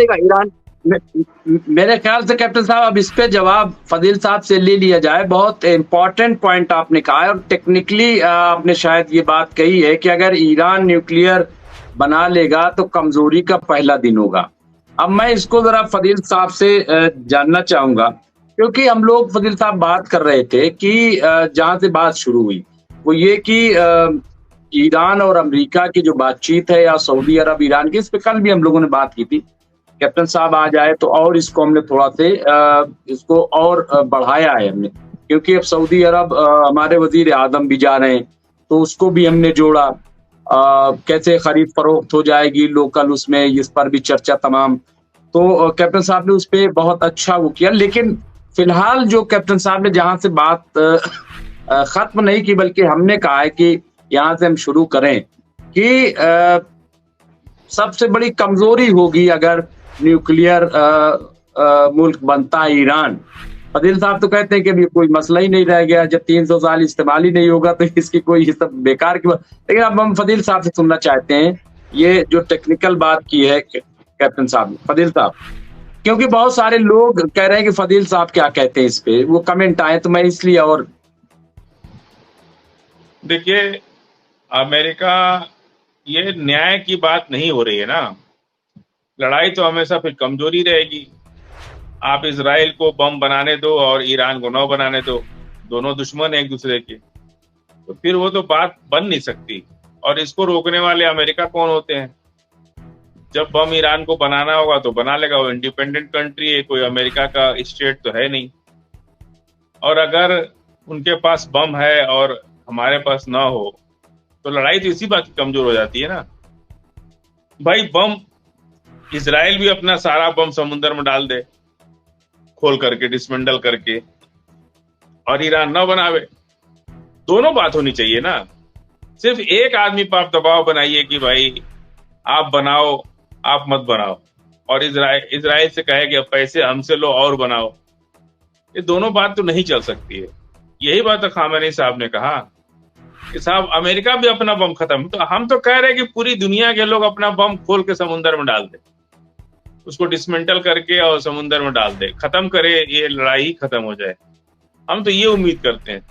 देखा ईरान मे मेरे ख्याल से कैप्टन साहब अब इस पे जवाब फ़ज़ील साहब से ले लिया जाए। बहुत इम्पोर्टेंट पॉइंट आपने कहा है और टेक्निकली आपने शायद ये बात कही है कि अगर ईरान न्यूक्लियर बना लेगा तो कमज़ोरी का पहला दिन होगा। अब मैं इसको ज़रा फ़ज़ील साहब से जानना चाहूँगा क्योंकि हम लोग फ़ज़ील साहब बात कर रहे थे कि जहाँ से बात शुरू हुई, वो ये कि ईरान और अमेरिका की जो बातचीत है या सऊदी अरब, ईरान की, इस पे कल भी हम लोगों ने बात की थी। कैप्टन साहब आ जाए तो और इसको हमने थोड़ा-से इसको और बढ़ाया है हमने क्योंकि अब सऊदी अरब हमारे वज़ीर-ए-आज़म भी जा रहे हैं, तो उसको भी हमने जोड़ा। कैसे खरीद-फ़रोख्त हो जाएगी लोकल उसमें, इस पर भी चर्चा तमाम। तो कैप्टन साहब ने उसपे बहुत अच्छा वो किया, लेकिन फ़िलहाल जो कैप्टन साहब ने जहाँ से बात ख़त्म नहीं की बल्कि हमने कहा है कि यहाँ से हम शुरू करें कि सबसे बड़ी कमज़ोरी होगी अगर न्यूक्लियर मुल्क बनता है ईरान। फ़ज़ील साहब तो कहते हैं कि अभी कोई मसला ही नहीं रह गया, जब 300 साल इस्तेमाल ही नहीं होगा तो इसकी कोई ये सब बेकार की बात। लेकिन अब हम फ़ज़ील साहब से सुनना चाहते हैं, ये जो टेक्निकल बात की है कैप्टन साहब ने। फ़ज़ील साहब, क्योंकि बहुत सारे लोग कह रहे हैं कि फ़ज़ील साहब क्या कहते हैं इस पे? वो कमेंट आए तो मैं इसलिए और देखिए, अमेरिका, ये न्याय की बात नहीं हो रही है ना। लड़ाई तो हमेशा फिर कमजोरी रहेगी। आप इजराइल को बम बनाने दो और ईरान को नौ बनाने दो, दोनों दुश्मन हैं एक दूसरे के, तो फिर वो तो बात बन नहीं सकती। और इसको रोकने वाले अमेरिका कौन होते हैं? जब बम ईरान को बनाना होगा तो बना लेगा, वो इंडिपेंडेंट कंट्री है, कोई अमेरिका का स्टेट तो है नहीं। और अगर उनके पास बम है और हमारे पास ना हो तो लड़ाई तो इसी बात की कमजोर हो जाती है ना भाई। बम, इजराइल भी अपना सारा बम समुद्र में डाल दे, खोल करके, डिसमेंटल करके, और ईरान ना बनावे, दोनों बात होनी चाहिए ना। सिर्फ एक आदमी पर आप दबाव बनाइए कि भाई आप बनाओ, आप मत बनाओ, और इजराइल से कहे कि अब पैसे हमसे लो और बनाओ, ये दोनों बात तो नहीं चल सकती है। यही बात तो खामेनी साहब ने कहा कि साहब अमेरिका भी अपना बम खत्म, तो हम तो कह रहे हैं कि पूरी दुनिया के लोग अपना बम खोल के समुद्र में डाल दे, उसको डिसमेंटल करके और समुद्र में डाल दे, खत्म करे, ये लड़ाई ही खत्म हो जाए। हम तो ये उम्मीद करते हैं।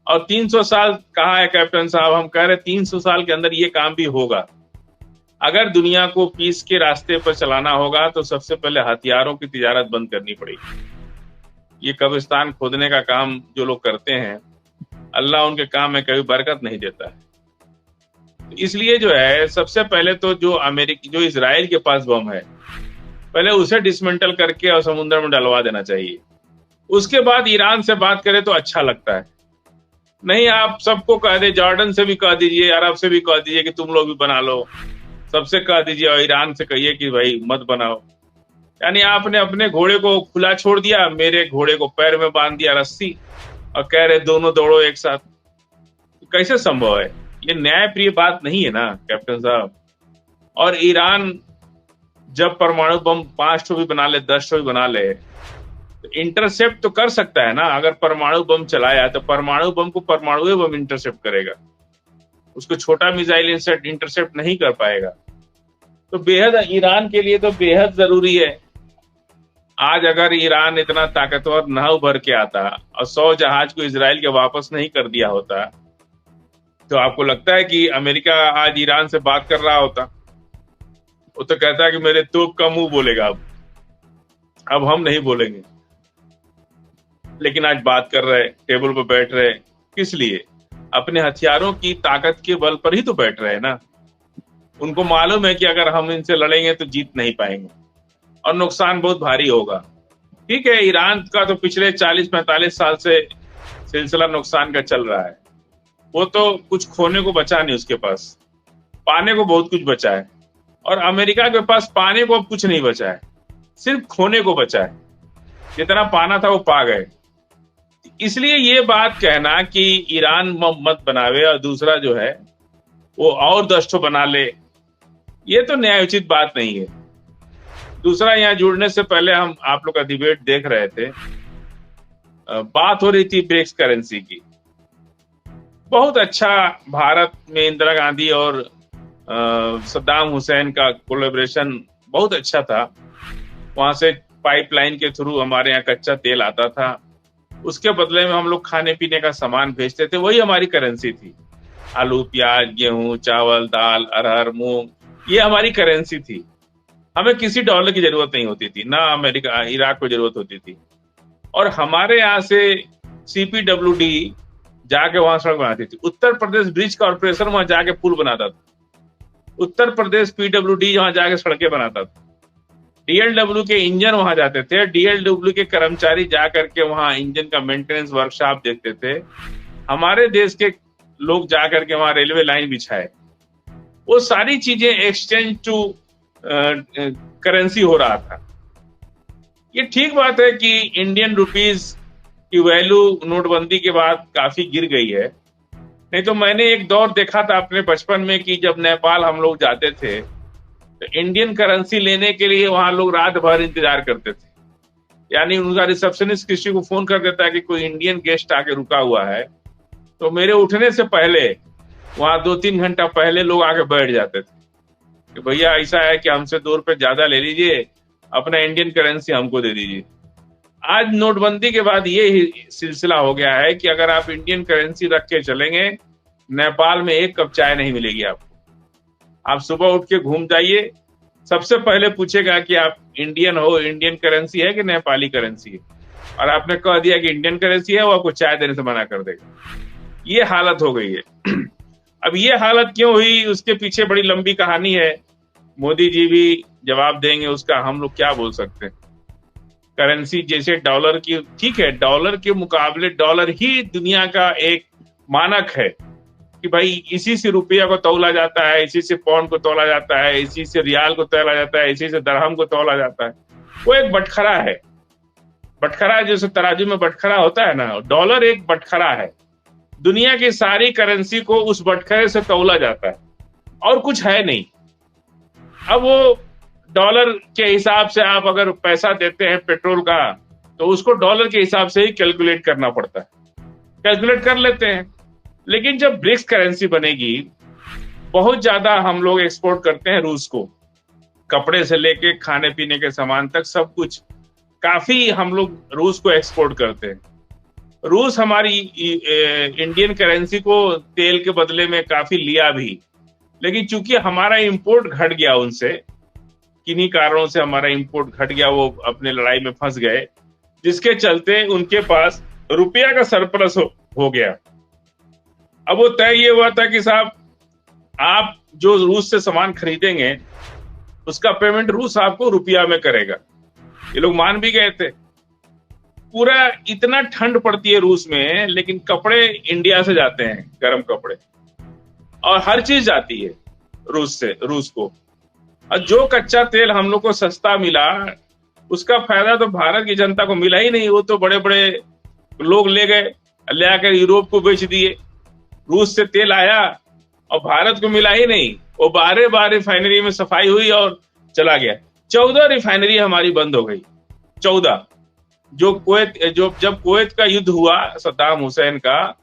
और 300 साल कहा है कैप्टन साहब, हम कह रहे 300 साल के अंदर ये काम भी होगा। अगर दुनिया को पीस के रास्ते पर चलाना होगा तो सबसे पहले हथियारों की तिजारत बंद करनी पड़ेगी। ये कब्रिस्तान खोदने का काम जो लोग करते हैं, अल्लाह उनके काम में कभी बरकत नहीं देता है। इसलिए जो है, सबसे पहले तो जो इजराइल के पास बम है, पहले उसे डिसमेंटल करके और समुद्र में डलवा देना चाहिए। उसके बाद ईरान से बात करें तो अच्छा लगता है। नहीं, आप सबको कह दे, जॉर्डन से भी कह दीजिए, अरब से भी कह दीजिए कि तुम लोग भी बना लो, सबसे कह दीजिए, और ईरान से कहिए कि भाई मत बनाओ। यानी आपने अपने घोड़े को खुला छोड़ दिया, मेरे घोड़े को पैर में बांध दिया रस्सी, और कह रहे दोनों दौड़ो एक साथ। तो कैसे संभव है? ये न्यायप्रिय बात नहीं है ना कैप्टन साहब। और ईरान जब परमाणु बम 5 ठो भी बना ले, 10 ठो भी बना ले, तो इंटरसेप्ट तो कर सकता है ना। अगर परमाणु बम चलाया तो परमाणु बम को परमाणु बम इंटरसेप्ट करेगा, उसको छोटा मिसाइल इंटरसेप्ट नहीं कर पाएगा। तो बेहद, ईरान के लिए तो बेहद जरूरी है। आज अगर ईरान इतना ताकतवर न उभर के आता और 100 जहाज को इजराइल के वापस नहीं कर दिया होता, तो आपको लगता है कि अमेरिका आज ईरान से बात कर रहा होता? वो तो कहता है कि मेरे तोप का मुंह बोलेगा, अब हम नहीं बोलेंगे। लेकिन आज बात कर रहे, टेबल पर बैठ रहे, किस लिए? अपने हथियारों की ताकत के बल पर ही तो बैठ रहे हैं ना। उनको मालूम है कि अगर हम इनसे लड़ेंगे तो जीत नहीं पाएंगे और नुकसान बहुत भारी होगा। ठीक है, ईरान का तो पिछले 40-45 साल से सिलसिला नुकसान का चल रहा है। वो तो कुछ खोने को बचा नहीं उसके पास, पाने को बहुत कुछ बचा है। और अमेरिका के पास पाने को अब कुछ नहीं बचा है, सिर्फ खोने को बचा है। जितना पाना था वो पा गए। इसलिए ये बात कहना कि ईरान मत बनावे और दूसरा जो है वो और 10 ठो बना ले, ये तो न्यायोचित बात नहीं है। दूसरा, यहाँ जुड़ने से पहले हम आप लोग का डिबेट देख रहे थे, बात हो रही थी ब्रिक्स करेंसी की। बहुत अच्छा, भारत में इंदिरा गांधी और सद्दाम हुसैन का कोलैबोरेशन बहुत अच्छा था। वहां से पाइपलाइन के थ्रू हमारे यहाँ कच्चा तेल आता था, उसके बदले में हम लोग खाने पीने का सामान भेजते थे, वही हमारी करेंसी थी। आलू, प्याज, गेहूं, चावल, दाल, अरहर, मूंग, ये हमारी करेंसी थी। हमें किसी डॉलर की जरूरत नहीं होती थी, ना अमेरिका इराक को जरूरत होती थी। और हमारे यहाँ से CPWD जाके वहां सड़क बनाती थी। उत्तर प्रदेश ब्रिज कॉर्पोरेशन वहां जाके पुल बनाता था। उत्तर प्रदेश PWD वहां जाके सड़कें बनाता था। DLW के इंजन वहां जाते थे, DLW के कर्मचारी जा करके वहां इंजन का मेंटेनेंस वर्कशॉप देखते थे। हमारे देश के लोग जा करके वहां रेलवे लाइन बिछाए। वो सारी चीजें एक्सचेंज टू करेंसी हो रहा था। ये ठीक बात है कि इंडियन रुपीस की वैल्यू नोटबंदी के बाद काफी गिर गई है। नहीं तो मैंने एक दौर देखा था अपने बचपन में कि जब नेपाल हम लोग जाते थे तो इंडियन करेंसी लेने के लिए वहां लोग रात भर इंतजार करते थे। यानी उनका रिसेप्शनिस्ट किसी को फोन कर देता है कि कोई इंडियन गेस्ट आके रुका हुआ है, तो मेरे उठने से पहले वहां 2-3 घंटा पहले लोग आके बैठ जाते थे कि भैया ऐसा है कि हमसे 2 रुपए ज्यादा ले लीजिए, अपना इंडियन करेंसी हमको दे दीजिए। आज नोटबंदी के बाद ये ही सिलसिला हो गया है कि अगर आप इंडियन करेंसी रख के चलेंगे, नेपाल में एक कप चाय नहीं मिलेगी आपको। आप सुबह उठ के घूम जाइए, सबसे पहले पूछेगा कि आप इंडियन हो, इंडियन करेंसी है कि नेपाली करेंसी है, और आपने कह दिया कि इंडियन करेंसी है, वो आपको चाय देने से मना कर देगा। ये हालत हो गई है। अब ये हालत क्यों हुई, उसके पीछे बड़ी लंबी कहानी है। मोदी जी भी जवाब देंगे उसका, हम लोग क्या बोल सकते हैं। करेंसी जैसे डॉलर की, ठीक है, डॉलर के मुकाबले डॉलर ही दुनिया का एक मानक है कि भाई इसी से रुपया को तौला जाता है, इसी से पाउंड को तौला जाता है, इसी से रियाल को तौला जाता है, इसी से दरहम को तौला जाता है। वो एक बटखरा है। बटखरा जैसे तराजू में बटखरा होता है ना, डॉलर एक बटखरा है। दुनिया की सारी करेंसी को उस बटखरे से तौला जाता है और कुछ है नहीं। अब वो डॉलर के हिसाब से आप अगर पैसा देते हैं पेट्रोल का, तो उसको डॉलर के हिसाब से ही कैलकुलेट करना पड़ता है। कैलकुलेट कर लेते हैं, लेकिन जब ब्रिक्स करेंसी बनेगी, बहुत ज्यादा हम लोग एक्सपोर्ट करते हैं रूस को, कपड़े से लेके खाने पीने के सामान तक सब कुछ काफी हम लोग रूस को एक्सपोर्ट करते हैं। रूस हमारी इंडियन करेंसी को तेल के बदले में काफी लिया भी, लेकिन चूंकि हमारा इंपोर्ट घट गया उनसे, किन्हीं कारणों से हमारा इंपोर्ट घट गया, वो अपने लड़ाई में फंस गए, जिसके चलते उनके पास रुपया का सरप्लस हो गया। अब वो तय ये हुआ था कि साहब आप जो रूस से सामान खरीदेंगे उसका पेमेंट रूस आपको रुपया में करेगा। ये लोग मान भी गए थे। पूरा इतना ठंड पड़ती है रूस में, लेकिन कपड़े इंडिया से जाते हैं, गर्म कपड़े, और हर चीज जाती है रूस से, रूस को। और जो कच्चा तेल हम लोग को सस्ता मिला, उसका फायदा तो भारत की जनता को मिला ही नहीं। वो तो बड़े बड़े लोग ले गए, ले आकर यूरोप को बेच दिए। रूस से तेल आया और भारत को मिला ही नहीं। वो 12 रिफाइनरी में सफाई हुई और चला गया। 14 रिफाइनरी हमारी बंद हो गई। 14 जब कुवैत का युद्ध हुआ सद्दाम हुसैन का,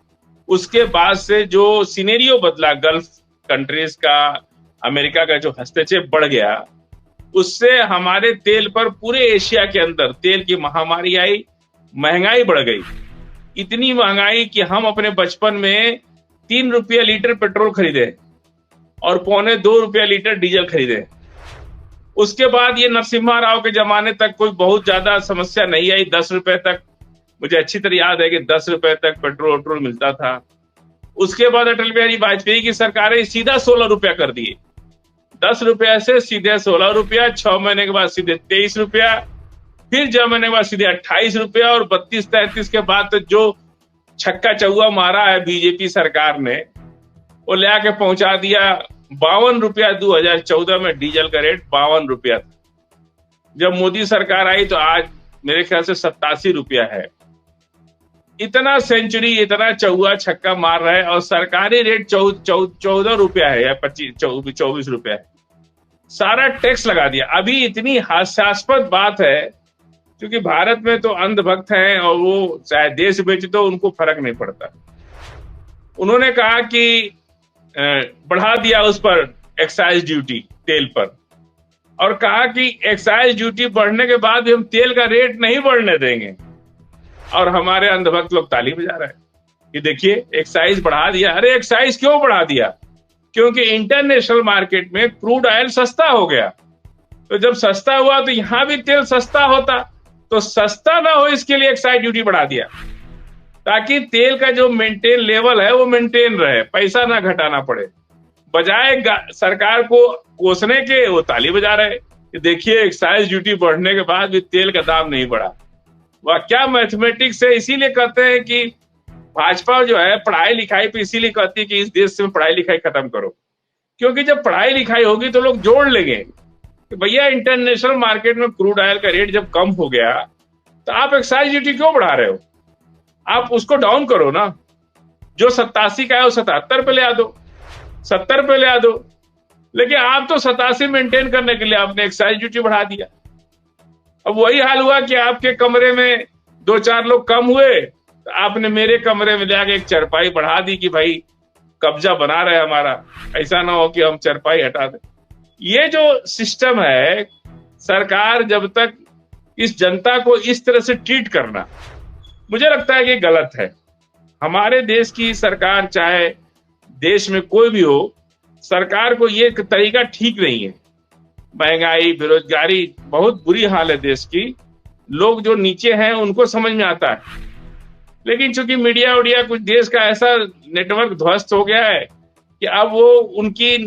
उसके बाद से जो सिनेरियो बदला गल्फ कंट्रीज का, अमेरिका का जो हस्तक्षेप बढ़ गया, उससे हमारे तेल पर पूरे एशिया के अंदर तेल की महामारी आई, महंगाई बढ़ गई। इतनी महंगाई कि हम अपने बचपन में 3 रुपया लीटर पेट्रोल खरीदे और 2.25 रुपया लीटर डीजल खरीदे। उसके बाद ये नरसिम्हा राव के जमाने तक कोई बहुत ज्यादा समस्या नहीं आई। 10 रुपए तक, मुझे अच्छी तरह याद है कि 10 रुपए तक पेट्रोल मिलता था। उसके बाद अटल बिहारी वाजपेयी की सरकारें सीधा 16 रुपया कर दिए। 10 रुपया से सीधे 16 रुपया, 6 महीने के बाद सीधे 23 रुपया, फिर 6 महीने के बाद सीधे 28 रुपया, और 32-33 के बाद तो जो छक्का चौवा मारा है बीजेपी सरकार ने, वो ले आके पहुंचा दिया 52 रुपया। 2014 में डीजल का रेट 52 रुपया था। जब मोदी सरकार आई तो आज मेरे ख्याल से 87 रुपया है। इतना सेंचुरी, इतना चौवा छक्का मार रहा है, और सरकारी रेट 14 रुपया है या 24 रुपया है। सारा टैक्स लगा दिया। अभी इतनी हास्यास्पद बात है, क्योंकि भारत में तो अंधभक्त हैं और वो चाहे देश बेच दो उनको फर्क नहीं पड़ता। उन्होंने कहा कि बढ़ा दिया उस पर एक्साइज ड्यूटी तेल पर। और कहा कि एक्साइज ड्यूटी बढ़ने के बाद भी हम तेल का रेट नहीं बढ़ने देंगे। और हमारे अंधभक्त लोग ताली बजा रहे हैं कि देखिए एक्साइज बढ़ा दिया। अरे एक्साइज क्यों बढ़ा दिया? क्योंकि इंटरनेशनल मार्केट में क्रूड ऑयल सस्ता हो गया। तो जब सस्ता हुआ तो यहां भी तेल सस्ता होता, तो सस्ता ना हो इसके लिए एक्साइज ड्यूटी बढ़ा दिया, ताकि तेल का जो मेंटेन लेवल है वो मेंटेन रहे, पैसा ना घटाना पड़े। बजाय सरकार को कोसने के वो ताली बजा रहे कि देखिए एक्साइज ड्यूटी बढ़ने के बाद भी तेल का दाम नहीं बढ़ा। वह क्या मैथमेटिक्स है। इसीलिए कहते हैं कि भाजपा जो है पढ़ाई लिखाई पे इसीलिए कहती है कि इस देश में पढ़ाई लिखाई खत्म करो, क्योंकि जब पढ़ाई लिखाई होगी तो लोग जोड़ लेंगे कि भैया इंटरनेशनल मार्केट में क्रूड ऑयल का रेट जब कम हो गया तो आप एक्साइज ड्यूटी क्यों बढ़ा रहे हो? आप उसको डाउन करो ना। जो 87 का है वो 77 पे ले आ दो, 70 पे ले आ दो। लेकिन आप तो 87 मेंटेन करने के लिए आपने एक्साइज ड्यूटी बढ़ा दिया। अब वही हाल हुआ कि आपके कमरे में 2-4 लोग कम हुए तो आपने मेरे कमरे में जाके एक चरपाई बढ़ा दी कि भाई कब्जा बना रहे हमारा, ऐसा ना हो कि हम चरपाई हटा दें। ये जो सिस्टम है, सरकार जब तक इस जनता को इस तरह से ट्रीट करना, मुझे लगता है कि गलत है। हमारे देश की सरकार, चाहे देश में कोई भी हो, सरकार को ये तरीका ठीक नहीं है। महंगाई, बेरोजगारी, बहुत बुरी हाल है देश की। लोग जो नीचे हैं उनको समझ में आता है, लेकिन चूंकि मीडिया उडिया कुछ देश का ऐसा नेटवर्क ध्वस्त हो गया है कि अब वो उनकी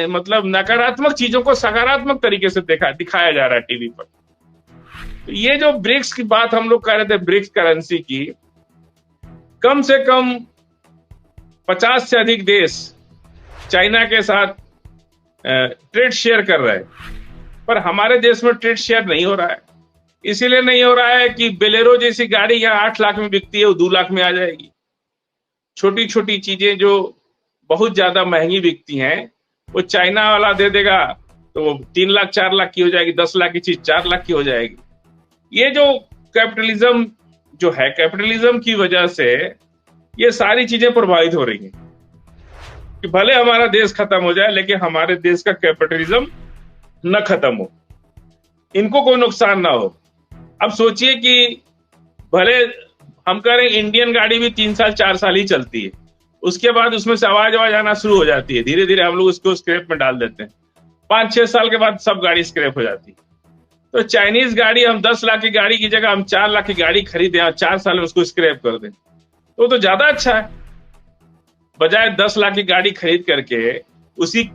मतलब नकारात्मक चीजों को सकारात्मक तरीके से दिखाया जा रहा है टीवी पर। तो ये जो ब्रिक्स की बात हम लोग कर रहे थे, ब्रिक्स करेंसी की, कम से कम 50 से अधिक देश चाइना के साथ ट्रेड शेयर कर रहे हैं, पर हमारे देश में ट्रेड शेयर नहीं हो रहा है। इसीलिए नहीं हो रहा है कि बेलेरो जैसी गाड़ी यहाँ 8 लाख में बिकती है, वो 2 लाख में आ जाएगी। छोटी छोटी चीजें जो बहुत ज्यादा महंगी बिकती हैं, वो चाइना वाला दे देगा तो वो 3 लाख 4 लाख की हो जाएगी, 10 लाख की चीज 4 लाख की हो जाएगी। ये जो कैपिटलिज्म जो है, कैपिटलिज्म की वजह से ये सारी चीजें प्रभावित हो रही हैं कि भले हमारा देश खत्म हो जाए लेकिन हमारे देश का कैपिटलिज्म न खत्म हो, इनको कोई नुकसान ना हो। अब सोचिए कि भले हम कह रहे हैं इंडियन गाड़ी भी 3 साल 4 साल ही चलती है, उसके बाद उसमें से आवाज आना शुरू हो जाती है, धीरे धीरे हम लोग उसको स्क्रैप में डाल देते हैं। 5-6 साल के बाद सब गाड़ी स्क्रैप हो जाती है। तो चाइनीज गाड़ी, हम 10 लाख की गाड़ी की जगह हम 4 लाख की गाड़ी खरीदें और 4 साल में उसको स्क्रैप कर दें, तो ज्यादा अच्छा है। बजाय 10 लाख की गाड़ी खरीद करके उसी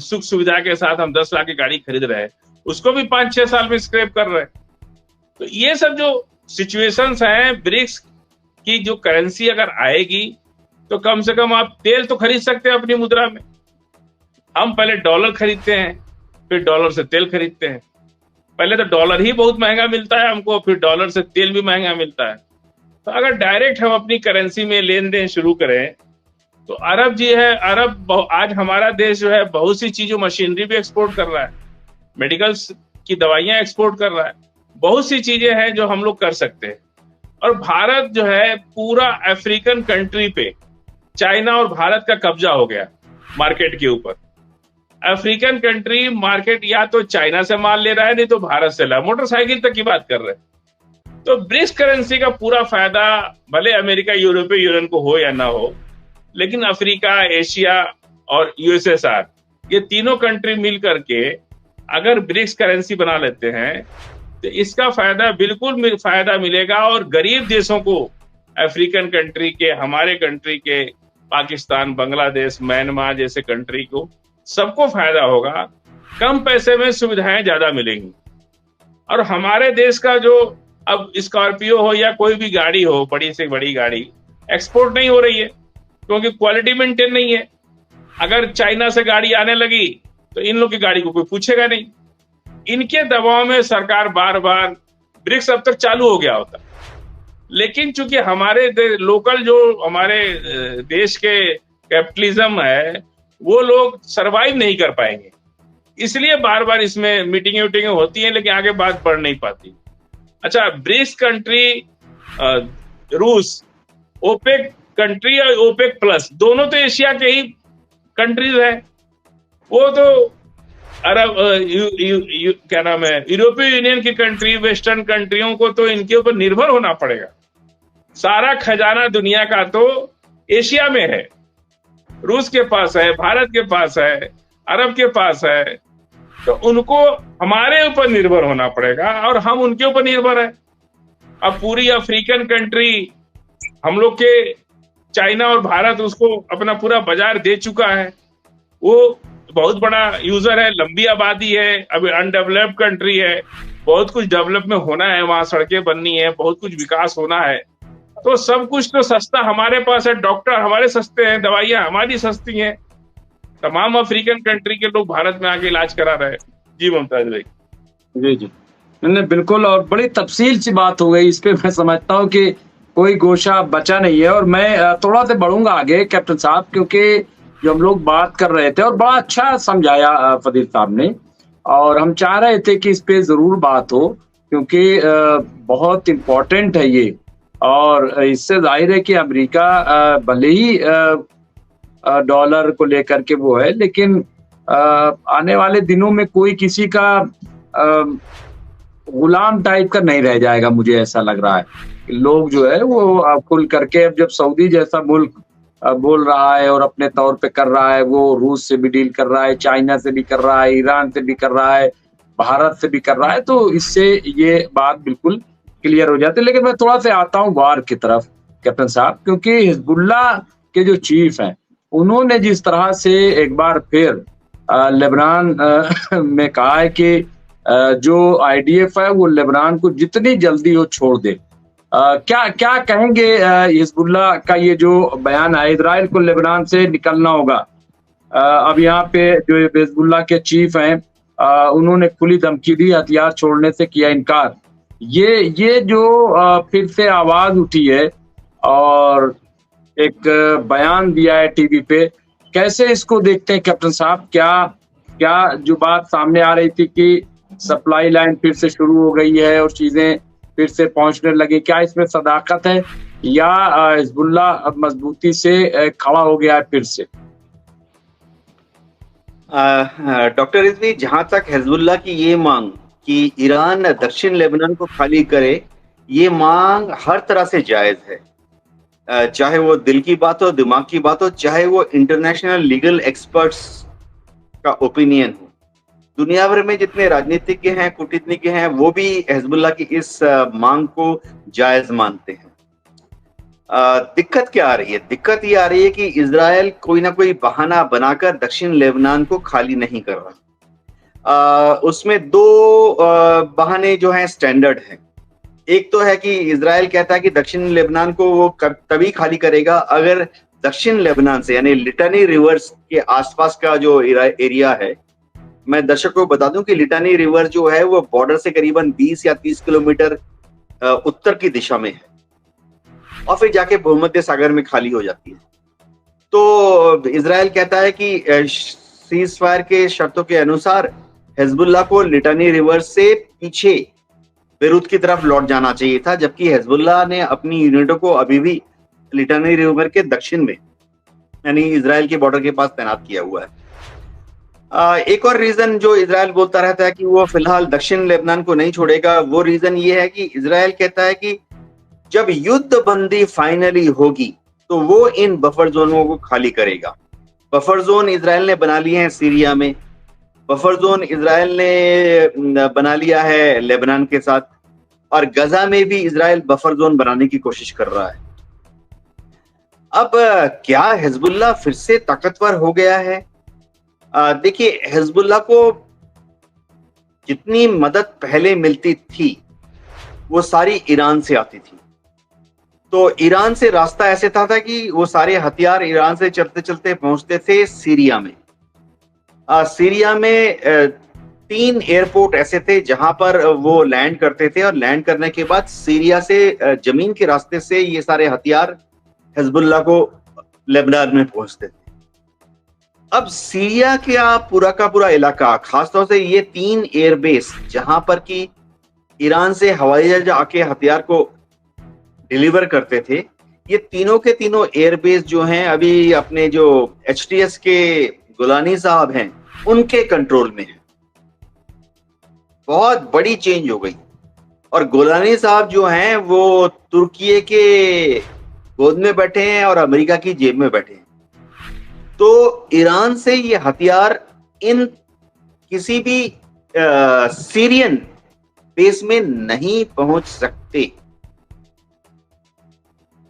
सुख सुविधा के साथ हम 10 लाख की गाड़ी खरीद रहे हैं, उसको भी 5-6 साल में स्क्रैप कर रहे हैं। तो ये सब जो सिचुएशंस हैं, ब्रिक्स की जो करेंसी अगर आएगी तो कम से कम आप तेल तो खरीद सकते हैं अपनी मुद्रा में। हम पहले डॉलर खरीदते हैं, फिर डॉलर से तेल खरीदते हैं। पहले तो डॉलर ही बहुत महंगा मिलता है हमको, फिर डॉलर से तेल भी महंगा मिलता है। तो अगर डायरेक्ट हम अपनी करेंसी में लेन देन शुरू करें तो अरब जी है, आज हमारा देश जो है बहुत सी चीजों, मशीनरी भी एक्सपोर्ट कर रहा है, मेडिकल्स की दवाइयां एक्सपोर्ट कर रहा है, बहुत सी चीजें हैं जो हम लोग कर सकते हैं। और भारत जो है पूरा अफ्रीकन कंट्री पे चाइना और भारत का कब्जा हो गया मार्केट के ऊपर। अफ्रीकन कंट्री मार्केट या तो चाइना से माल ले रहा है, नहीं तो भारत से ला, मोटरसाइकिल तक की बात कर रहे हैं। तो ब्रिक्स करेंसी का पूरा फायदा भले अमेरिका यूरोपीय यूनियन को हो या ना हो, लेकिन अफ्रीका, एशिया और यूएसएसआर, ये तीनों कंट्री मिल करके अगर ब्रिक्स करेंसी बना लेते हैं तो इसका फायदा बिल्कुल फायदा मिलेगा। और गरीब देशों को, अफ्रीकन कंट्री के, हमारे कंट्री के, पाकिस्तान, बांग्लादेश, म्यांमार जैसे कंट्री को, सबको फायदा होगा। कम पैसे में सुविधाएं ज्यादा मिलेंगी। और हमारे देश का जो अब स्कॉर्पियो हो या कोई भी गाड़ी हो, बड़ी से बड़ी गाड़ी एक्सपोर्ट नहीं हो रही है क्योंकि क्वालिटी मेंटेन नहीं है। अगर चाइना से गाड़ी आने लगी तो इन लोग की गाड़ी को कोई पूछेगा नहीं। इनके दबाव में सरकार बार बार, ब्रिक्स अब तक चालू हो गया होता, लेकिन चूंकि हमारे लोकल जो हमारे देश के कैपिटलिज्म है, वो लोग सरवाइव नहीं कर पाएंगे, इसलिए बार बार इसमें मीटिंगें होती हैं लेकिन आगे बात बढ़ नहीं पाती। अच्छा, ब्रिक्स कंट्री, रूस, ओपेक कंट्री और ओपेक प्लस, दोनों तो एशिया के ही कंट्रीज हैं। वो तो अरब क्या नाम है, यूरोपीय यूनियन की कंट्री, वेस्टर्न कंट्रियों को तो इनके ऊपर निर्भर होना पड़ेगा। सारा खजाना दुनिया का तो एशिया में है, रूस के पास है, भारत के पास है, अरब के पास है, तो उनको हमारे ऊपर निर्भर होना पड़ेगा और हम उनके ऊपर निर्भर है। अब पूरी अफ्रीकन कंट्री हम लोग के, चाइना और भारत उसको अपना पूरा बाजार दे चुका है, वो बहुत बड़ा यूजर है, लंबी आबादी है, अभी अनडेवलप्ड कंट्री है, बहुत कुछ डेवलपमेंट होना है, वहां सड़कें बननी है, बहुत कुछ विकास होना है, तो सब कुछ तो सस्ता हमारे पास है, डॉक्टर हमारे सस्ते हैं, दवाइयां हमारी सस्ती हैं, तमाम अफ्रीकन कंट्री के लोग भारत में आके इलाज करा रहे हैं। जी मुमताज भाई। जी जी, नहीं बिल्कुल, और बड़ी तफसील से बात हो गई इस पे। मैं समझता हूँ कि कोई गोशा बचा नहीं है, और मैं थोड़ा सा बढ़ूंगा आगे कैप्टन साहब, क्योंकि जो हम लोग बात कर रहे थे और बड़ा अच्छा समझाया फदील साहब ने, और हम चाह रहे थे कि इस पे जरूर बात हो, क्योंकि बहुत इम्पोर्टेंट है ये। और इससे जाहिर है कि अमेरिका भले ही डॉलर को लेकर के वो है, लेकिन आने वाले दिनों में कोई किसी का गुलाम टाइप का नहीं रह जाएगा, मुझे ऐसा लग रहा है। लोग जो है वो खुल करके, अब जब सऊदी जैसा मुल्क बोल रहा है और अपने तौर पे कर रहा है, वो रूस से भी डील कर रहा है, चाइना से भी कर रहा है, ईरान से भी कर रहा है, भारत से भी कर रहा है, तो इससे ये बात बिल्कुल क्लियर हो जाती है। लेकिन मैं थोड़ा सा आता हूँ वार की तरफ कैप्टन साहब, क्योंकि हिजबुल्लाह के जो चीफ हैं, उन्होंने जिस तरह से एक बार फिर लेबनान में कहा है कि जो आईडीएफ है वो लेबनान को जितनी जल्दी हो छोड़ दे। क्या क्या कहेंगे हिजबुल्लाह का ये जो बयान है, इजराइल को लेबनान से निकलना होगा। अब यहाँ पे जो हिजबुल्लाह के चीफ हैं, उन्होंने खुली धमकी दी, हथियार छोड़ने से किया इनकार। ये जो फिर से आवाज उठी है और एक बयान दिया है टीवी पे, कैसे इसको देखते हैं कैप्टन साहब? क्या क्या जो बात सामने आ रही थी कि सप्लाई लाइन फिर से शुरू हो गई है और चीजें फिर से पहुंचने लगी, क्या इसमें सदाकत है या हिजबुल्लाह मजबूती से खड़ा हो गया है फिर से? डॉक्टर रिजवी, जहां तक हिजबुल्लाह की ये मांग कि ईरान दक्षिण लेबनान को खाली करे, ये मांग हर तरह से जायज है। चाहे वो दिल की बात हो, दिमाग की बात हो, चाहे वो इंटरनेशनल लीगल एक्सपर्ट्स का ओपिनियन हो। दुनिया भर में जितने राजनीतिज्ञ हैं, कूटनीतिज्ञ हैं, वो भी हिजबुल्लाह की इस मांग को जायज मानते हैं। दिक्कत क्या आ रही है? दिक्कत ये आ रही है कि इजराइल कोई ना कोई बहाना बनाकर दक्षिण लेबनान को खाली नहीं कर रहा। उसमें दो बहाने जो हैं स्टैंडर्ड हैं। एक तो है कि इजराइल कहता है कि दक्षिण लेबनान को वो तभी खाली करेगा अगर दक्षिण लेबनान से, यानी लिटानी रिवर्स के आसपास का जो एरिया है, मैं दर्शकों को बता दूं कि लिटानी रिवर जो है वो बॉर्डर से करीबन 20 या 30 किलोमीटर उत्तर की दिशा में है और फिर जाके भूमध्य सागर में खाली हो जाती है। तो इजराइल कहता है कि सीज फायर के शर्तों के अनुसार हिजबुल्लाह को लिटानी रिवर से पीछे बेरूत की तरफ लौट जाना चाहिए था, जबकि हिजबुल्लाह ने अपनी यूनिटों को अभी भी लिटानी रिवर के दक्षिण में, यानी इजराइल के बॉर्डर के पास तैनात किया हुआ है। एक और रीजन जो इजराइल बोलता रहता है कि वो फिलहाल दक्षिण लेबनान को नहीं छोड़ेगा, वो रीजन ये है कि इजराइल कहता है कि जब युद्ध बंदी फाइनली होगी तो वो इन बफर जोनों को खाली करेगा। बफर जोन इजराइल ने बना लिए हैं सीरिया में, बफर जोन इजराइल ने बना लिया है लेबनान के साथ, और गजा में भी इजराइल बफर जोन बनाने की कोशिश कर रहा है। अब क्या हिजबुल्लाह फिर से ताकतवर हो गया है? देखिए, हिजबुल्लाह को जितनी मदद पहले मिलती थी वो सारी ईरान से आती थी। तो ईरान से रास्ता ऐसे था कि वो सारे हथियार ईरान से चलते चलते पहुंचते थे सीरिया में। सीरिया में 3 एयरपोर्ट ऐसे थे जहां पर वो लैंड करते थे, और लैंड करने के बाद सीरिया से जमीन के रास्ते से ये सारे हथियार हिजबुल्लाह को लेबनान में पहुंचते थे। अब सीरिया का पूरा इलाका, खासतौर से ये 3 एयरबेस जहां पर कि ईरान से हवाई जहाज आके हथियार को डिलीवर करते थे, ये तीनों के तीनों एयरबेस जो हैं अभी अपने जो HTS के गुलानी साहब हैं उनके कंट्रोल में है। बहुत बड़ी चेंज हो गई। और गोलानी साहब जो हैं वो तुर्की के गोद में बैठे हैं और अमेरिका की जेब में बैठे हैं। तो ईरान से ये हथियार इन किसी भी सीरियन बेस में नहीं पहुंच सकते।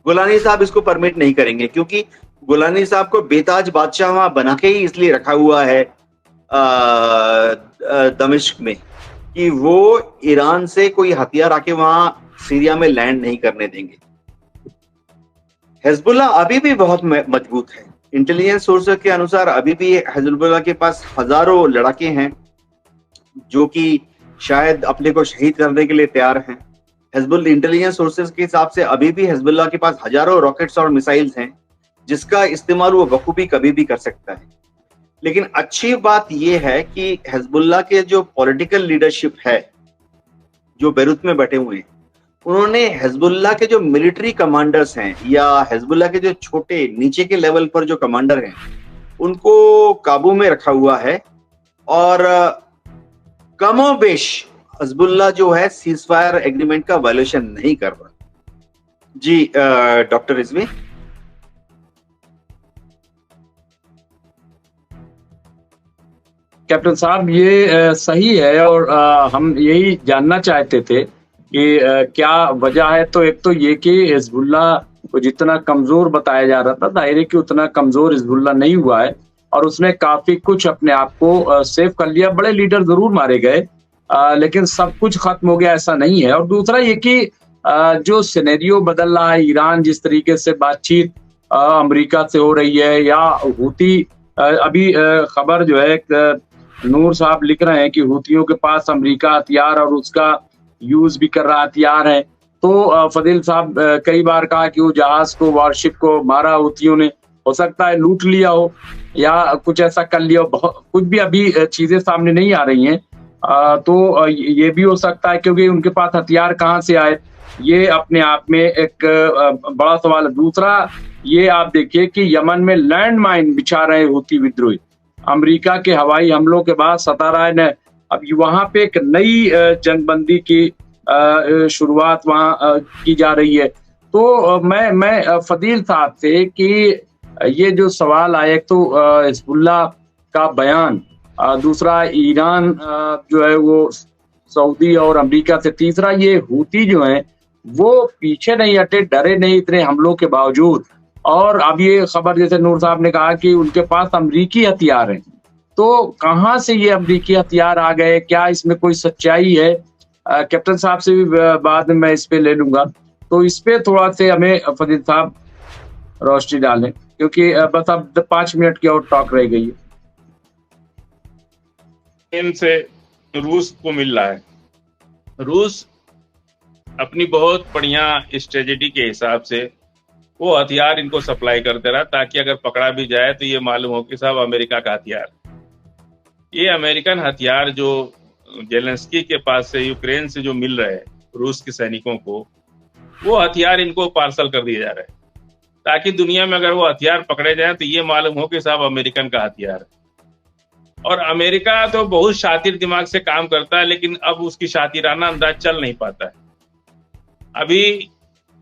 गोलानी साहब इसको परमिट नहीं करेंगे, क्योंकि गोलानी साहब को बेताज बादशाह वहां बना के ही इसलिए रखा हुआ है दमिश्क में कि वो ईरान से कोई हथियार आके वहां सीरिया में लैंड नहीं करने देंगे। हिजबुल्ला अभी भी बहुत मजबूत है। इंटेलिजेंस सोर्सेज के अनुसार अभी भी हिजबुल्ला के पास हजारों लड़ाके हैं जो कि शायद अपने को शहीद करने के लिए तैयार हैं। हिजबुल इंटेलिजेंस सोर्सेज के हिसाब से अभी भी हिजबुल्ला के पास हजारों रॉकेट्स और मिसाइल्स हैं जिसका इस्तेमाल वो बखूबी कभी भी कर सकता है। लेकिन अच्छी बात यह है कि हिजबुल्ला के जो पॉलिटिकल लीडरशिप है जो बैरूत में बैठे हुए हैं, उन्होंने हिजबुल्ला के जो मिलिट्री कमांडर्स हैं या हिजबुल्ला के जो छोटे नीचे के लेवल पर जो कमांडर हैं उनको काबू में रखा हुआ है और कमोबेश हिजबुल्ला जो है सीजफायर एग्रीमेंट का वायलेशन नहीं कर रहा। जी डॉक्टर रिजवी। कैप्टन साहब ये सही है और हम यही जानना चाहते थे कि क्या वजह है। तो एक तो ये कि हिजबुल्ला को जितना कमजोर बताया जा रहा था, दायरे की उतना कमजोर हिजबुल्ला नहीं हुआ है और उसने काफी कुछ अपने आप को सेव कर लिया। बड़े लीडर जरूर मारे गए लेकिन सब कुछ खत्म हो गया ऐसा नहीं है। और दूसरा ये कि जो सिनेरियो बदल रहा है, ईरान जिस तरीके से बातचीत अमेरिका से हो रही है या हूती अभी खबर जो है नूर साहब लिख रहे हैं कि हूतियों के पास अमेरिका हथियार और उसका यूज भी कर रहा हथियार है। तो फजील साहब कई बार कहा कि वो जहाज को वॉरशिप को मारा हूतियों ने, हो सकता है लूट लिया हो या कुछ ऐसा कर लिया हो। कुछ भी अभी चीजें सामने नहीं आ रही हैं। तो ये भी हो सकता है क्योंकि उनके पास हथियार कहाँ से आए, ये अपने आप में एक बड़ा सवाल है। दूसरा ये आप देखिए कि यमन में लैंड माइन बिछा रहे हूती विद्रोही। अमेरिका के हवाई हमलों के बाद सतारा ने अब वहां पे एक नई जंगबंदी की शुरुआत वहां की जा रही है। तो मैं फदील साहब से कि ये जो सवाल आया, एक तो हिजबुल्ला का बयान, दूसरा ईरान जो है वो सऊदी और अमेरिका से, तीसरा ये हूती जो है वो पीछे नहीं हटे, डरे नहीं इतने हमलों के बावजूद। और अब ये खबर जैसे नूर साहब ने कहा कि उनके पास अमरीकी हथियार हैं, तो कहाँ से ये अमरीकी हथियार आ गए, क्या इसमें कोई सच्चाई है? कैप्टन साहब से भी बाद में मैं इस पे ले लूंगा, तो इस पे थोड़ा से हमें फजील साहब रोशनी डालें क्योंकि बस अब 5 मिनट की और टॉक रह गई है। इनसे रूस को मिल रहा है। रूस अपनी बहुत बढ़िया स्ट्रेटेजी के हिसाब से वो हथियार इनको सप्लाई करते रहा ताकि अगर पकड़ा भी जाए तो ये मालूम हो कि साहब अमेरिका का हथियार। ये अमेरिकन हथियार जो जेलेंस्की के पास से यूक्रेन से जो मिल रहे हैं रूस के सैनिकों को, वो हथियार इनको पार्सल कर दिए जा रहे हैं ताकि दुनिया में अगर वो हथियार पकड़े जाए तो ये मालूम हो कि साहब अमेरिकन का हथियार है। और अमेरिका तो बहुत शातिर दिमाग से काम करता है लेकिन अब उसकी शातिराना अंदाज चल नहीं पाता है। अभी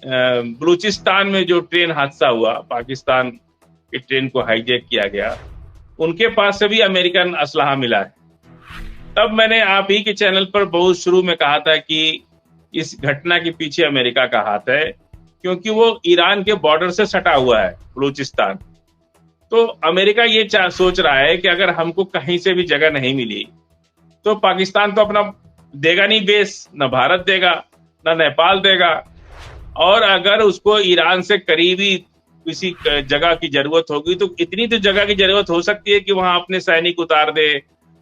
बलूचिस्तान में जो ट्रेन हादसा हुआ, पाकिस्तान की ट्रेन को हाईजैक किया गया, उनके पास से भी अमेरिकन असलहा मिला है। तब मैंने आप ही के चैनल पर बहुत शुरू में कहा था कि इस घटना के पीछे अमेरिका का हाथ है क्योंकि वो ईरान के बॉर्डर से सटा हुआ है बलूचिस्तान। तो अमेरिका ये सोच रहा है कि अगर हमको कहीं से भी जगह नहीं मिली तो पाकिस्तान तो अपना देगा नहीं बेस, न भारत देगा न नेपाल देगा, और अगर उसको ईरान से करीबी किसी जगह की जरूरत होगी तो इतनी तो जगह की जरूरत हो सकती है कि वहां अपने सैनिक उतार दे,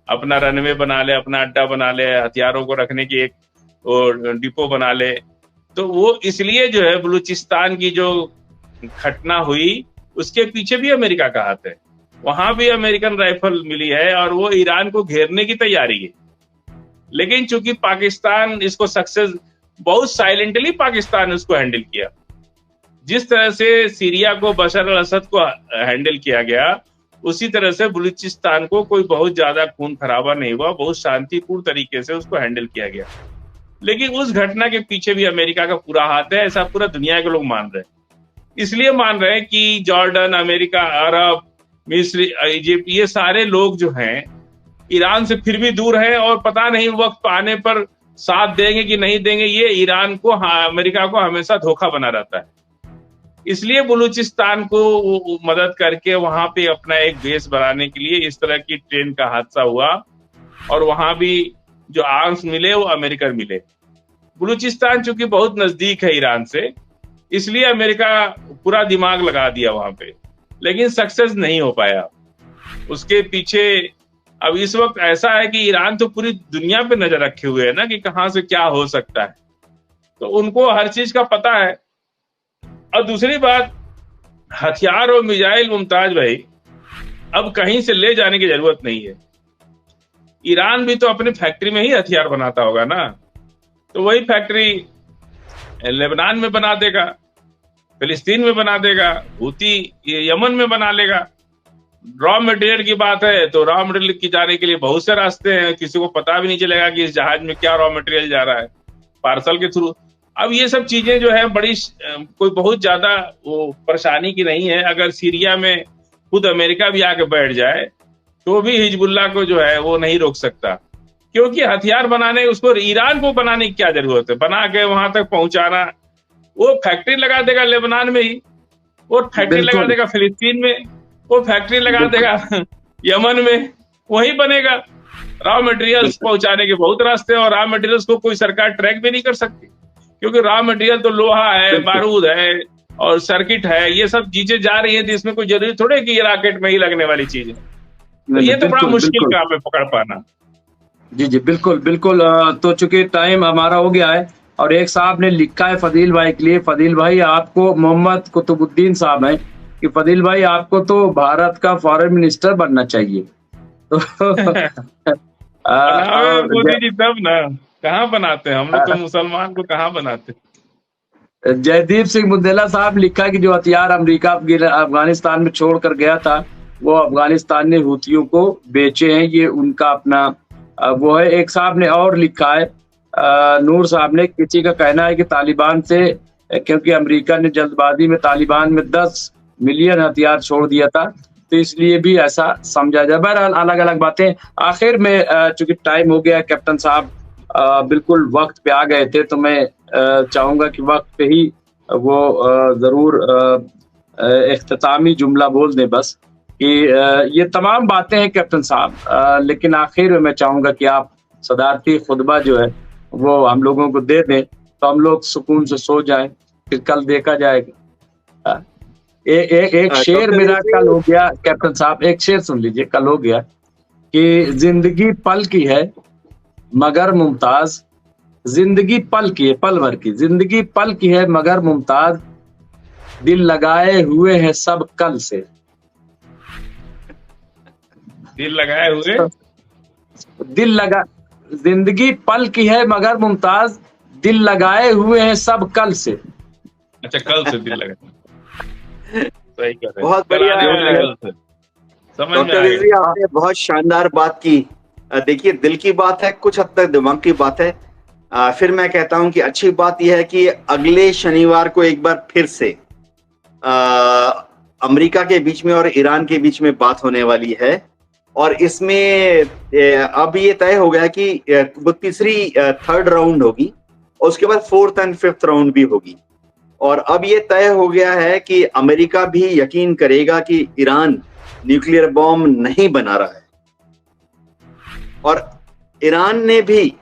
अपना रनवे बना ले, अपना अड्डा बना ले, हथियारों को रखने की एक डिपो बना ले। तो वो इसलिए जो है बलूचिस्तान की जो घटना हुई उसके पीछे भी अमेरिका का हाथ है। वहां भी अमेरिकन राइफल मिली है और वो ईरान को घेरने की तैयारी है। लेकिन चूंकि पाकिस्तान इसको सक्सेस, बहुत साइलेंटली पाकिस्तान ने उसको हैंडल किया। जिस तरह से सीरिया को बशर अल असद को हैंडल किया गया उसी तरह से बलूचिस्तान को कोई बहुत ज्यादा खून खराबा नहीं हुआ, बहुत शांतिपूर्ण तरीके से उसको हैंडल किया गया। लेकिन उस घटना के पीछे भी अमेरिका का पूरा हाथ है, ऐसा पूरा दुनिया के लोग मान रहे हैं। इसलिए मान रहे हैं कि जॉर्डन, अमेरिका, अरब, मिस्र, इजिप्ट, ये सारे लोग जो हैं ईरान से फिर भी दूर हैं और पता नहीं वक्त आने पर साथ देंगे कि नहीं देंगे। ये ईरान को, अमेरिका को हमेशा धोखा बना रहता है। इसलिए बलूचिस्तान को मदद करके वहां पे अपना एक बेस बनाने के लिए इस तरह की ट्रेन का हादसा हुआ और वहां भी जो आर्म्स मिले वो अमेरिकन मिले। बलूचिस्तान चूंकि बहुत नजदीक है ईरान से, इसलिए अमेरिका पूरा दिमाग लगा दिया वहां पे, लेकिन सक्सेस नहीं हो पाया। उसके पीछे अब इस वक्त ऐसा है कि ईरान तो पूरी दुनिया पे नजर रखे हुए है ना कि कहां से क्या हो सकता है, तो उनको हर चीज का पता है। और दूसरी बात, हथियार और मिसाइल मुमताज भाई अब कहीं से ले जाने की जरूरत नहीं है। ईरान भी तो अपनी फैक्ट्री में ही हथियार बनाता होगा ना, तो वही फैक्ट्री लेबनान में बना देगा, फिलिस्तीन में बना देगा, हूती यमन में बना लेगा। रॉ मटेरियल की बात है तो रॉ मटेरियल की जाने के लिए बहुत से रास्ते हैं, किसी को पता भी नहीं चलेगा कि इस जहाज में क्या रॉ मटेरियल जा रहा है, पार्सल के थ्रू। अब ये सब चीजें जो है बड़ी कोई बहुत ज्यादा वो परेशानी की नहीं है। अगर सीरिया में खुद अमेरिका भी आके बैठ जाए तो भी हिजबुल्लाह को जो है वो नहीं रोक सकता, क्योंकि हथियार बनाने, उसको ईरान को बनाने की क्या जरूरत है, बना के वहां तक पहुंचाना। वो फैक्ट्री लगा देगा लेबनान में ही, वो फैक्ट्री लगा देगा फिलिस्तीन में, वो फैक्ट्री लगा देगा यमन में, वहीं बनेगा। रॉ मटेरियल्स पहुंचाने के बहुत रास्ते हैं और रॉ मटेरियल्स को कोई सरकार ट्रैक भी नहीं कर सकती, क्योंकि रॉ मटेरियल तो लोहा है, बारूद है और सर्किट है, ये सब चीजें जा रही है, तो इसमें कोई जरूरी थोड़े कि ये रॉकेट में ही लगने वाली चीज है। तो ये तो बड़ा मुश्किल काम है पकड़ पाना। जी जी बिल्कुल बिल्कुल। तो चूंकि टाइम हमारा हो गया है और एक साहब ने लिखा है फदील भाई के लिए, फदील भाई आपको, मोहम्मद कुतुबुद्दीन साहब हैं कि फदील भाई आपको तो भारत का फॉरेन मिनिस्टर बनना चाहिए। तो मोदी जी तब ना, कहाँ बनाते हैं हम लोग, तो मुसलमान को कहाँ बनाते। जयदीप सिंह बुंदेला साहब लिखा कि जो हथियार अमेरिका अफगानिस्तान में छोड़कर गया था वो अफगानिस्तान ने हूतियों को बेचे हैं, ये उनका अपना वो है। एक साहब ने और लिखा है, नूर साहब ने, किसी का कहना है कि तालिबान से, क्योंकि अमेरिका ने जल्दबाजी में तालिबान में 10 मिलियन हथियार छोड़ दिया था, तो इसलिए भी ऐसा समझा जाए। बहरहाल अलग अलग बातें। आखिर में चूंकि टाइम हो गया, कैप्टन साहब बिल्कुल वक्त पे आ गए थे, तो मैं चाहूंगा कि वक्त पे ही वो जरूर इख्तितामी जुमला बोल दें बस कि ये तमाम बातें हैं कैप्टन साहब, लेकिन आखिर में मैं चाहूंगा कि आप सदारती खुतबा जो है वो हम लोगों को दे दें तो हम लोग सुकून से सो जाएं, फिर कल देखा जाएगा। एक शेर मेरा कल हो गया कैप्टन साहब, एक शेर सुन लीजिए, कल हो गया कि जिंदगी पल की है मगर मुमताज, जिंदगी पल की है, पल भर की जिंदगी पल की है मगर मुमताज, दिल लगाए हुए हैं सब कल से। दिल लगाए हुए, दिल लगा, जिंदगी पल की है मगर मुमताज, दिल लगाए हुए हैं सब कल से। अच्छा, कल से दिल लगा, सही कर रहे हैं, बहुत बढ़िया डॉक्टर रिजवी, आपने बहुत शानदार बात की। देखिए, दिल की बात है, कुछ हद तक दिमाग की बात है। फिर मैं कहता हूं कि अच्छी बात यह है कि अगले शनिवार को एक बार फिर से अमेरिका के बीच में और ईरान के बीच में बात होने वाली है, और इसमें अब ये तय हो गया कि वो तीसरी थर्ड राउंड होगी और उसके बाद 4th and 5th राउंड भी होगी। और अब ये तय हो गया है कि अमेरिका भी यकीन करेगा कि ईरान न्यूक्लियर बॉम्ब नहीं बना रहा है, और ईरान ने भी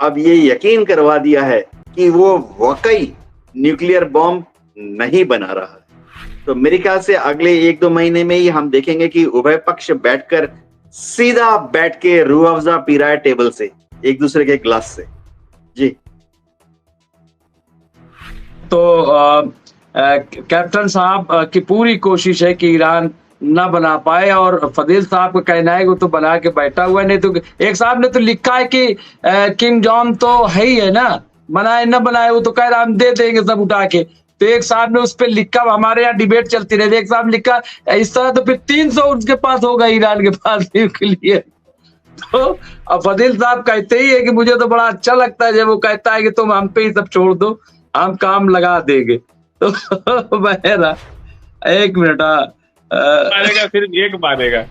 अब ये यकीन करवा दिया है कि वो वाकई न्यूक्लियर बॉम्ब नहीं बना रहा है। तो मेरे ख्याल से अगले 1-2 महीने में ही हम देखेंगे कि उभय पक्ष बैठकर सीधा बैठ के रूह अफ़ज़ा पी रहा है टेबल से, एक दूसरे के ग्लास से। जी, तो कैप्टन साहब की पूरी कोशिश है कि ईरान ना बना पाए, और फदील साहब का कहना है वो तो बना के बैठा हुआ है। नहीं तो एक साहब ने तो लिखा है कि किम जोंग तो है ही है ना, बनाए ना बनाए वो तो कह रहा हम दे देंगे सब उठा के। तो एक साहब ने उस पर लिखा, हमारे यहाँ डिबेट चलती रही, एक साहब लिखा इस तरह तो फिर 300 उनके पास होगा ईरान के पास न्यूक्लियर। तो अब फजील साहब कहते ही है कि मुझे तो बड़ा अच्छा लगता है जब वो कहता है कि तुम हम पे ही सब छोड़ दो, हम काम लगा देंगे। तो बहरा एक मिनट, मारेगा, सिर्फ एक मारेगा।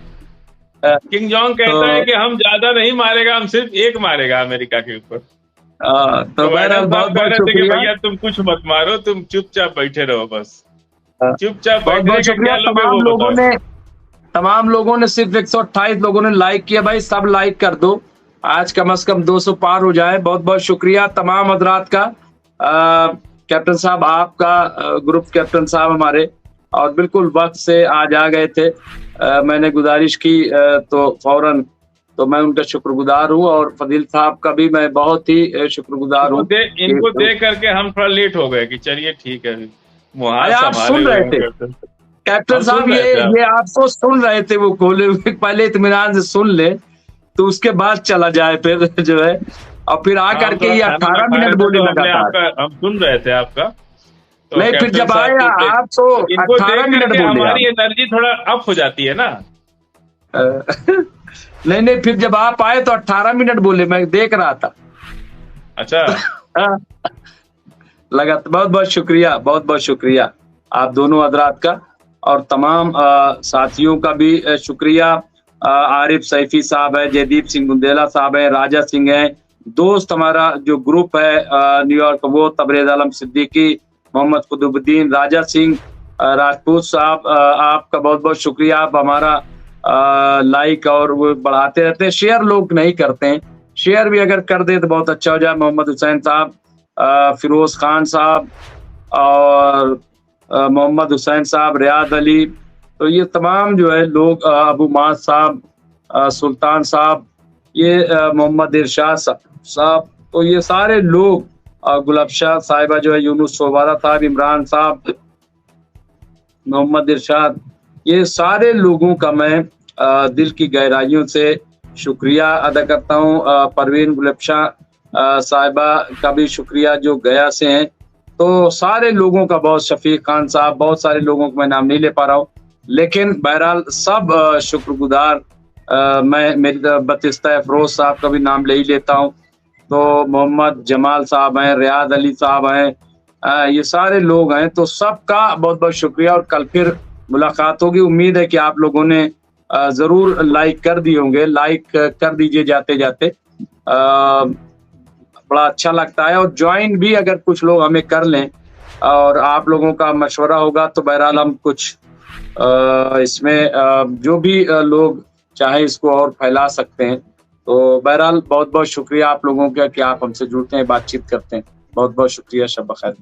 किंग जॉन्ग कहता है कि हम ज्यादा नहीं मारेगा, हम सिर्फ एक मारेगा अमेरिका के ऊपर। तो बहरहाल बहुत बहुत शुक्रिया। भैया तुम कुछ मत मारो, तुम चुपचाप बैठे रहो, बस चुपचाप बहुत बहुत शुक्रिया। तमाम लोगों ने सिर्फ 128 लोगों ने लाइक किया। भाई सब लाइक कर दो, आज कम से कम 200 पार हो जाए। बहुत बहुत शुक्रिया तमाम हजरात का। कैप्टन साहब आपका, ग्रुप कैप्टन साहब हमारे, और बिल्कुल वक्त से आज आ गए थे। मैंने गुजारिश की तो फौरन, तो मैं उनका शुक्रगुजार हूँ, और फजील साहब का भी मैं बहुत ही शुक्रगुजार हूँ। इनको देख करके हम थोड़ा लेट हो गए कि चलिए ठीक है। आप सुन रहे थे कैप्टन साहब, ये आपको सुन रहे थे, वो खोले हुए, पहले इत्मीनान से सुन ले तो उसके बाद चला जाए फिर जो है, और फिर आ करके ये 18 मिनट बोले लगातार। हम सुन रहे थे आपका, तो नहीं फिर जब आया आप तो 18 मिनट बोले, हमारी एनर्जी थोड़ा अप हो जाती है ना। नहीं फिर जब आप आए तो 18 मिनट बोले, मैं देख रहा था। अच्छा लगा। बहुत बहुत शुक्रिया, बहुत बहुत शुक्रिया आप दोनों हजरात का, और तमाम साथियों का भी शुक्रिया। आरिफ सैफी साहब है, जयदीप सिंह बुंदेला साहब है, राजा सिंह है, दोस्त हमारा जो ग्रुप है न्यूयॉर्क, वो तबरेज आलम सिद्दीकी, मोहम्मद कुतुबुद्दीन, राजा सिंह राजपूत साहब, आपका बहुत बहुत शुक्रिया। आप हमारा लाइक और वो बढ़ाते रहते हैं, शेयर लोग नहीं करते हैं, शेयर भी अगर कर दे तो बहुत अच्छा हो जाए। मोहम्मद हुसैन साहब, फिरोज खान साहब, और मोहम्मद हुसैन साहब, रियाद अली, तो ये तमाम जो है लोग, अबू माज साहब, सुल्तान साहब, ये मोहम्मद इरशाद साहब, तो ये सारे लोग, गुलबशाह साहिबा जो है, यूनुस सोबारा साहब, इमरान साहब, मोहम्मद इरशाद, ये सारे लोगों का मैं दिल की गहराइयों से शुक्रिया अदा करता हूँ। परवीन गुलबशाह साहिबा का भी शुक्रिया जो गया से हैं। तो सारे लोगों का, बहुत, शफीक खान साहब, बहुत सारे लोगों को मैं नाम नहीं ले पा रहा हूँ, लेकिन बहरहाल सब शुक्रगुजार। मैं मेरी तरफ बतिस्ता अफरोज साहब का भी नाम ले ही लेता हूँ, तो मोहम्मद जमाल साहब हैं, रियाद अली साहब हैं, ये सारे लोग हैं, तो सबका बहुत बहुत शुक्रिया। और कल फिर मुलाकात होगी, उम्मीद है कि आप लोगों ने जरूर लाइक कर दिए होंगे, लाइक कर दीजिए जाते जाते, बड़ा अच्छा लगता है। और ज्वाइन भी अगर कुछ लोग हमें कर लें और आप लोगों का मशवरा होगा तो बहरहाल हम कुछ इसमें जो भी लोग चाहे इसको और फैला सकते हैं। तो बहरहाल बहुत बहुत शुक्रिया आप लोगों का कि आप हमसे जुड़ते हैं, बातचीत करते हैं। बहुत बहुत शुक्रिया। शब बखैर।